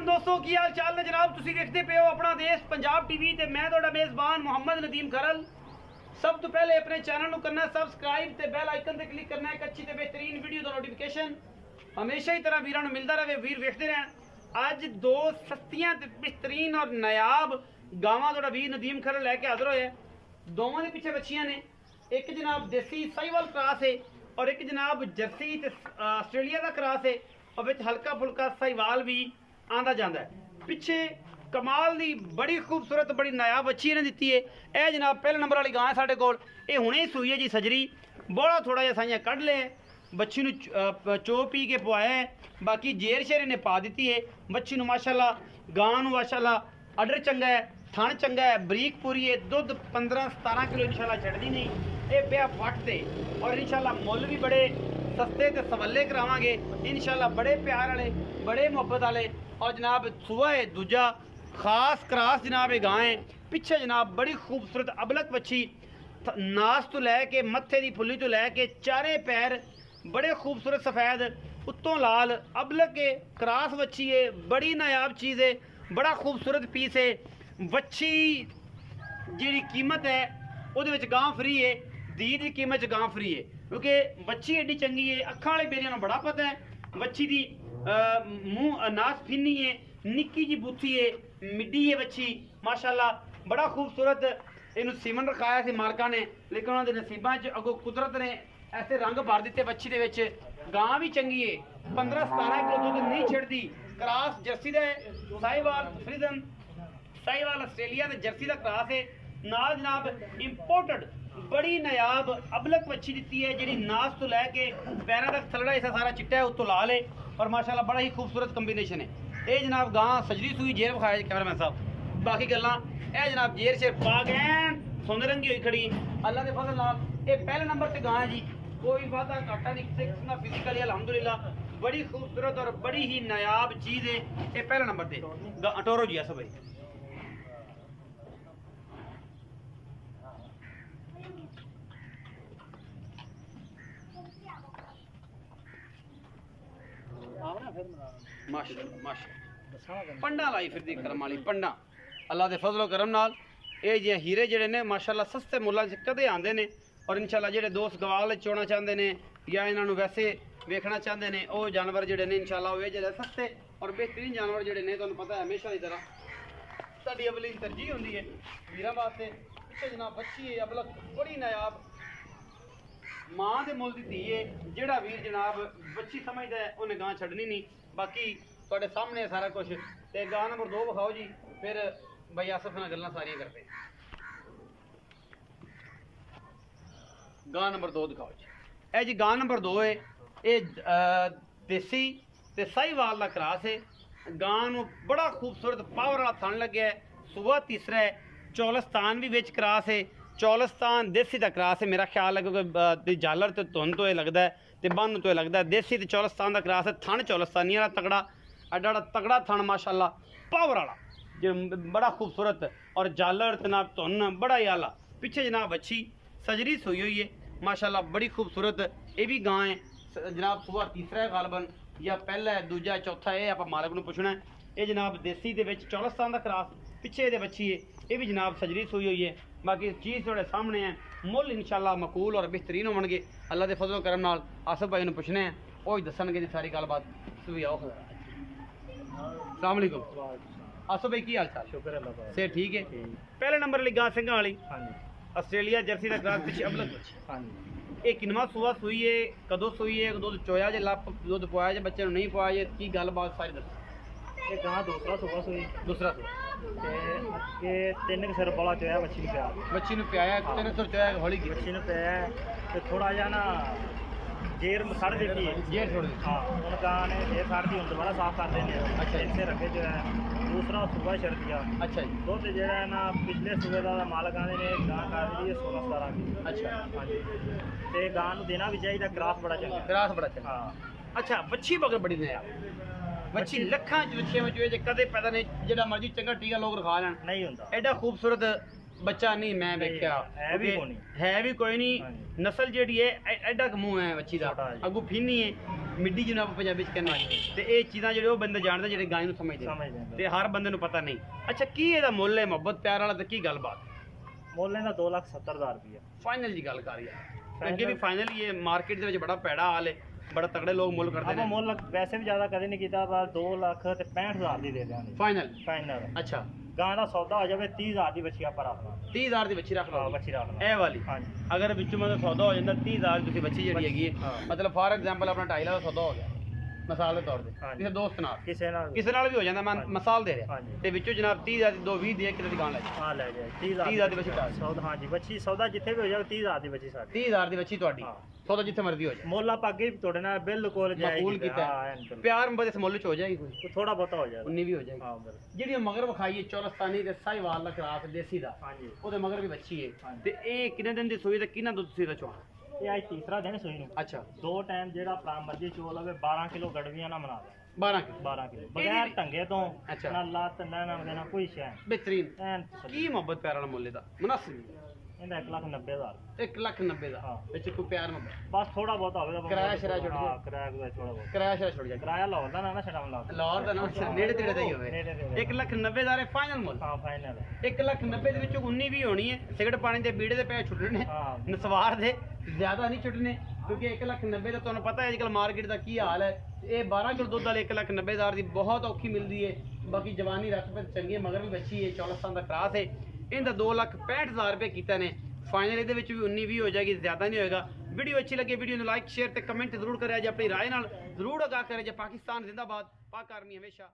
वालेकुम दोस्तों की हाल चाल ने जनाब तुसी देखते पे हो अपना देश पंजाब टीवी ते मैं ਤੁਹਾਡਾ मेज़बान मोहम्मद नदीम खरल। सब तो पहले अपने चैनल ਨੂੰ करना सबसक्राइब ते बेल आइकन ते क्लिक करना एक अच्छी ते बेहतरीन वीडियो दा नोटिफिकेशन हमेशा ही तरह वीरां ਨੂੰ मिलता रहे। वीर वेखते रहन। आज दो सस्तियां ते बेहतरीन और नायाब गावां ਤੁਹਾਡਾ वीर नदीम खरल लेके हाजिर होया। दोवां दे पीछे बच्चियां ने, एक जनाब देसी साहिवाल क्रॉस है और एक जनाब जर्सी ते आस्ट्रेलिया का क्रॉस है और विच हल्का फुल्का साहिवाल भी आंदा जांदा है। पिछे कमाल दी बड़ी खूबसूरत बड़ी नायाब अच्छी इन्हें दी है। यह जनाब पहले नंबर वाली गां है साढ़े कोल, ये हुणे ही सूई है जी सजरी। बड़ा थोड़ा जिहा साइयां कढ़ ले बच्ची नूं चो पी के पवाया है, बाकी जेर शेर इन्हें पा दी है। बच्ची नूं माशाअल्लाह गां नूं माशाअल्लाह अडर चंगा है, थण चंगा है, बरीक पूरी है, दुध 15-17 किलो इंशाअल्लाह छड्डदी नहीं। ये पिया फट ते और इंशाअल्लाह मुल भी बड़े सस्ते ते सवले करावांगे इंशाअल्लाह, बड़े प्यार वाले बड़े मुहब्बत वाले। और जनाब सुबह है दूजा खास क्रॉस जनाब ये गां है। पिछे जनाब बड़ी खूबसूरत अबलक बच्ची, नास तो लैके मत्थे की फुल्ली तो लैके चारे पैर बड़े खूबसूरत सफ़ैद उत्तों लाल अबलक के क्रॉस बच्ची है। बड़ी नायाब चीज़ है, बड़ा खूबसूरत पीस है। बच्ची जी कीमत है वो गां फ्री है, दी की कीमत गां फ्री है क्योंकि बच्ची एडी चंगी है। अखा वाले बेरिया बड़ा पता है बच्ची की मुँह नास फिनी है, निक्की जी बूथी है, मिड्डी है बच्ची माशाअल्लाह। बड़ा खूबसूरत इनू सीमन रखाया सी मालका ने, लेकिन उन्होंने नसीबा अगो कुदरत ने ऐसे रंग भर दिते बच्ची दे विच। गां भी चंगी है, 15-17 किलो दूध नहीं छिड़दी। क्रॉस जर्सी दे साहिवाल फ्रीजन साहिवाल आस्ट्रेलिया दे जर्सी का क्रॉस है। नाल जनाब इंपोर्टेड बड़ी नायाब अबलक बच्ची दी है जी, नास तो लैके पैरों तक थलड़ा ऐसा सारा चिट्टा है, उत्तों लाल है और माशाअल्लाह बड़ा ही खूबसूरत कॉम्बिनेशन है। ये जनाब गां सजरी सूई जेर विखाया कैमरामैन साहब। बाकी गल्लां ए जनाब जेर शेर पा गए सोने रंगी हुई खड़ी अल्लाह के फजल नाल। ये पहले नंबर से गां है जी, कोई वादा घाटा नहीं, किसी किस्म का फिजिकली अल्हम्दुलिल्लाह बड़ी खूबसूरत और बड़ी ही नायाब चीज़ है। ये पहले नंबर से टोरो जी सब भाई। माशाअल्लाह माशाअल्लाह पंडा लाई फिर दी करम वाली पंडा अल्लाह के फजलो करम नाल। ये जी हीरे जड़े ने माशाअल्लाह सस्ते मुल्लां च कदे आंदे ने और इंशाअल्लाह जेडे दोस्त गवाल चोना चाहते ने या इन्हों वैसे वेखना चाहते हैं वो जानवर जड़े ने इंशाअल्लाह वे जड़े सस्ते और बेहतरीन जानवर जड़े ने तुहानूं पता है हमेशा की तरह साडी अवली तरजीह होंदी है वीरां वास्ते। पिछे जनाब बच्ची है अबलक बड़ी नायाब मां दे मुल दी धी है। जेड़ा वीर जनाब बच्ची समझदा है उन्हें गां छड्डनी नहीं। बाकी तुहाडे सामने सारा कुछ ते गां नंबर 2 विखाओ जी, फिर भाई आसफ नाल गल्लां सारियां करते हैं। गां नंबर 2 दिखाओ जी। ए जी गां नंबर 2 है, ये देसी ते साहिवाल का क्रॉस है। गां नूं बड़ा खूबसूरत पावर वाला थन लग्या है, सुबह तीसरा है, चौलस्तान भी विच क्रॉस है। चौलस्तान देसी का क्रॉस है मेरा ख्याल है क्योंकि जालर तो धुन तो यह लगता है तो बन तो यह लगता है। देसी तो चौलस्तान का क्रॉस है, थन चौलस्तानी वाला तगड़ा एडा तगड़ा थन माशाअल्लाह पावर वाला जो बड़ा खूबसूरत और जालर जनाब धुन बड़ा ही आला। पिछे जनाब अच्छी सजरी सोई हुई है माशाअल्लाह बड़ी खूबसूरत। ये भी गां है जनाब, सुबह तीसरा है गालबन या पहला है दूजा चौथा है आप मालक को पूछना है। ये जनाब देसी के चौलस्तान का क्रॉस पिछे ये बच्ची है, ये भी जनाब सजरी सोई हुई है। बाकी चीज़ थोड़े सामने है, मुल इंशाअल्लाह मकूल और बेहतरीन होंगे अल्लाह के फजल करम नाल। आसिफ भाई ने पूछने हैं वो ही दसणगे जी सारी गलबात। सुबह आओ अस्सलाम वालेकुम आसिफ भाई की हाल चाल? शुक्र अल्लाह से ठीक है। पहले नंबर वाली गां सिंघां वाली आस्ट्रेलिया जर्सी का क्रॉस पिछे अबलक बच्ची। ये किनवा सुबह सूई है, कदों सूई है, दुध चोया जे लप दुध पवाया जे बच्चे नहीं पवाया जे की गलबात सारी दस। ये गां दूसरा सुबह सूई दूसरा सूई ते 3 सिर वाला चोया बच्ची ने पिया, बच्ची ने पियाया 3 सिर चोया हौली की बच्ची ने पिया ते थोड़ा जा ना जेर सड़ देती है जेर छोड़ दी। हाँ उन गां ने जेर सड़ दी, दोबारा साफ कर देने। अच्छा एक से रखे जो है दूसरा सुबह छड़ दिया। अच्छा जी। दुध जो है ना पिछले सुबह का मालक आने ने गां कर दी है 16-17 की। अच्छा हाँ जी, तो गां नूं देना भी चाहिए, क्रॉस बड़ा चंगा, क्रॉस बड़ा चंगा। हाँ अच्छा बच्ची मगर बड़ी ने बच्ची लखां बच्चियां में जो कदे पैदा नहीं जेड़ा मर्जी चंगा टीका लोग रखा लैन नहीं होंदा। एडा खूबसूरत बच्चा नहीं मैं वेख्या है भी कोई नहीं। नस्ल जेड़ी है एडा क मुंह है बच्ची दा, अगू फिनी है ਮਿੱਡੀ ਜਿਹਨੂੰ ਆਪਾਂ ਪੰਜਾਬੀ ਚ ਕਹਿੰਦੇ ਹਾਂ। ਤੇ ਇਹ ਚੀਜ਼ਾਂ ਜਿਹੜੇ ਉਹ ਬੰਦੇ ਜਾਣਦੇ ਜਿਹੜੇ ਗਾਂ ਨੂੰ ਸਮਝਦੇ ਤੇ ਹਰ ਬੰਦੇ ਨੂੰ ਪਤਾ ਨਹੀਂ। ਅੱਛਾ ਕੀ ਇਹਦਾ ਮੁੱਲ ਹੈ ਮੁਹੱਬਤ ਪਿਆਰ ਵਾਲਾ ਤੇ ਕੀ ਗੱਲਬਾਤ? ਮੁੱਲ ਇਹਦਾ 2,70,000 ਰੁਪਏ ਫਾਈਨਲ ਦੀ ਗੱਲ ਕਰ ਯਾਰ, ਅੱਗੇ ਵੀ ਫਾਈਨਲ ਹੀ ਹੈ। ਮਾਰਕੀਟ ਦੇ ਵਿੱਚ ਬੜਾ ਪੈੜਾ ਹਾਲ ਹੈ, ਬੜਾ ਤਗੜੇ ਲੋਕ ਮੁੱਲ ਕਰਦੇ ਆਪਾਂ ਨੇ। ਮੁੱਲ ਵੈਸੇ ਵੀ ਜ਼ਿਆਦਾ ਕਦੇ ਨਹੀਂ ਕੀਤਾ, ਬਸ 2,65,000 ਦੀ ਦੇ ਦਿਆਂਗੇ ਫਾਈਨਲ ਫਾਈਨਲ। ਅੱਛਾ ਗਾਂ ਦਾ ਸੌਦਾ ਹੋ ਜਾਵੇ 30,000 ਦੀ ਬੱਚੀ ਆਪਾਂ ਰੱਖ ਲਾਂ। 30,000 ਦੀ ਬੱਚੀ ਰੱਖ ਲਓ। ਬੱਚੀ ਰੱਖ ਲਾਂ ਇਹ ਵਾਲੀ ਹਾਂਜੀ। ਅਗਰ ਵਿੱਚੋਂ ਮਤਲਬ ਸੌਦਾ ਹੋ ਜਾਂਦਾ 30,000 ਦੀ ਤੁਸੀਂ ਬੱਚੀ ਜਿਹੜੀ ਹੈਗੀ ਹੈ, ਹਾਂ। ਮਤਲਬ ਫਾਰ ਐਗਜ਼ਾਮਪਲ ਆਪਣਾ 2.5 ਲੱਖ ਦਾ ਸੌਦਾ ਹੋ ਗਿਆ ਮਿਸਾਲ ਦੇ ਤੌਰ ਤੇ, ਹਾਂਜੀ। ਕਿਸੇ ਦੋਸਤ ਨਾਲ ਕਿਸੇ ਨਾਲ ਵੀ ਹੋ ਜਾਂਦਾ, ਮੈਂ ਹਾਂਜੀ। ਮਿਸਾਲ ਦੇ ਰਿਹਾ। ਹਾਂਜੀ। ਤੇ ਵਿੱਚੋਂ ਜਨਾਬ 30,000 ਦੀ 2 20 ਦੇ ਕਿਤੇ ਦੁਕਾਨ ਲੈ ਜਾਓ। ਹਾਂ ਲੈ ਜਾਏ 30,000 ਦੀ ਬੱਚੀ ਟਾਲ। ਸੌਦਾ ਹਾਂਜੀ ਬੱਚੀ ਸੌਦਾ ਜਿੱਥੇ ਵੀ ਹੋ ਜਾਵੇ 30,000 ਦੀ ਬੱਚੀ ਸਾਡੀ। 30,000 ਦੀ ਬੱਚੀ ਤੁਹਾਡੀ, ਹਾਂ। ਸੌਦਾ ਜਿੱਥੇ ਮਰਜ਼ੀ ਹੋ ਜਾਏ। ਮੁੱਲ ਆਪਾਂ ਅੱਗੇ ਵੀ ਤੁਹਾਡੇ ਨਾਲ ਬਿਲਕੁਲ ਜਾਇਜ਼ ਮਕਬੂਲ ਕੀਤਾ ਹੈ। ਪਿਆਰ ਮੁਹੱਬਤ ਇਸ ਮੁੱਲ ਚ ਹੋ ਜਾਏਗੀ ਕੋਈ ਥੋੜਾ ਬਹੁਤਾ ਹੋ ਜਾਏਗਾ। 19 ਵੀ ਹੋ ਜਾਏਗੀ। ਹਾਂ ਬਿਲਕੁਲ। ਜਿਹੜੀ ਉਹ ਮਗਰ ਵਿਖਾਈ ਹੈ ਚੌਲਸਤਾਨੀ ਤੇ ਸਾਹੀਵਾਲ ਦਾ ਕਰਾਸ ਦੇਸੀ ਦਾ, ਹਾਂਜੀ ਉਹਦੇ ਮਗਰ ਵੀ ਬੱਚੀ ਹੈ। ਹਾਂਜੀ। ਤੇ ਇਹ ਕਿੰਨੇ ਦਿਨ ਦੀ ਸੂਈ ਤੇ ਕਿੰਨਾ ਦੁੱਧ ਸੀ ਦਾ ਚੋਣ? ਇਹ ਅੱਜ ਤੀਸਰਾ ਦਿਨ ਸੂਈ ਨੂੰ। ਅੱਛਾ 2 ਟਾਈਮ ਜਿਹੜਾ ਭਰਾ ਮਰਜੀ ਚੋਲ ਲਵੇ 12 ਕਿਲੋ ਗੜਵੀਆਂ ਨਾਲ ਬਣਾ ਦੇ। 12 ਕਿਲੋ 12 ਕਿਲੋ ਬਗੈਰ ਢੰਗੇ ਤੋਂ। ਅੱਛਾ। ਨਾ ਲੱਤ ਨਾ ਨਾ ਦੇਣਾ ਕੋਈ ਸ਼ੈ ਬਿਹਤਰੀਨ। ਐਨ ਕੀ ਮੁਹੱਬਤ ਪਿਆਰ ਵਾਲਾ ਮੁੱਲ ਇਹਦਾ ਮੁਨਾਸਿਬ? ਇਹਦਾ 1,90,000। 1,90,000 ਦਾ ਹਾਂ। ਵਿੱਚ ਕੋਈ ਪਿਆਰ ਮੁਹੱਬਤ ਬਸ ਥੋੜਾ ਬਹੁਤਾ ਹੋਵੇ ਤਾਂ ਕਿਰਾਇਆ ਸ਼ਰਾਇਆ ਛੁੱਟ ਹਾਂ ਜਾਏ। ਕਿਰਾਇਆ ਕੋਈ ਥੋੜਾ ਬਹੁਤ। ਕਿਰਾਇਆ ਸ਼ਰਾ ਛੁੱਟ ਜਾਏ। ਕਿਰਾਇਆ ਲਾਹੌਰ ਦਾ ਨਾ ਛਡਾਉਣ ਲਾ। ਲਾਹੌਰ ਦਾ ਨਾ ਨੇੜੇ ਤੇੜੇ ਦਾ ਹੀ ਹੋਵੇ। ਨੇੜੇ ਤੇੜੇ। 1,90,000 ਹੈ ਫਾਈਨਲ ਮੁੱਲ। ਹਾਂ ਫਾਈਨਲ। 1,90,000 ਦੇ ਵਿੱਚੋਂ 19 ਵੀ ਹੋਣੀ ਹੈ। ਸਿਗਰਟ ਪਾਣੀ ਦੇ ਬੀੜੇ ਦੇ ਪੈਸੇ ਛੁੱਟਣੇ, ਹਾਂ। ਨਸਵਾਰ ਦੇ ਜ਼ਿਆਦਾ ਨਹੀਂ ਛੁੱਟਣੇ, ਕਿਉਂਕਿ 1,90,000 ਦਾ ਤੁਹਾਨੂੰ ਪਤਾ ਹੈ ਅੱਜ ਕੱਲ੍ਹ ਮਾਰਕੀਟ ਦਾ ਕੀ ਹਾਲ ਹੈ। ਇਹ 12 ਕਿਲੋ ਦੁੱਧ ਵਾਲੇ 1,90,000 ਦੀ ਬਹੁਤ ਔਖੀ ਮਿਲਦੀ ਹੈ। ਬਾਕੀ ਜਵਾਨੀ ਰੱਖ ਪੇ ਚੰਗੀ ਹੈ, ਮਗਰ ਵੀ ਬੱਚੀ ਹੈ, 14 ਸਾਲ ਦਾ ਕਰਾਸ ਹੈ। ਇਹਦਾ 2,65,000 ਰੁਪਏ ਕੀਤਾ ਨੇ ਫਾਈਨਲ। ਇਹਦੇ ਵਿੱਚ ਵੀ 19 ਵੀ ਹੋ ਜਾਏਗੀ, ਜ਼ਿਆਦਾ ਨਹੀਂ ਹੋਏਗਾ। ਵੀਡੀਓ ਅੱਛੀ ਲੱਗੇ ਵੀਡੀਓ ਨੂੰ ਲਾਈਕ ਸ਼ੇਅਰ ਤੇ ਕਮੈਂਟ ਜ਼ਰੂਰ ਕਰਿਆ ਜੇ, ਆਪਣੀ ਰਾਏ ਨਾਲ ਜ਼ਰੂਰ ਆਗਾਹ ਕਰਿਆ ਜੇ। ਪਾਕਿਸਤਾਨ ਜ਼ਿੰਦਾਬਾਦ, ਪਾਕ ਆਰਮੀ ਹਮੇਸ਼ਾ।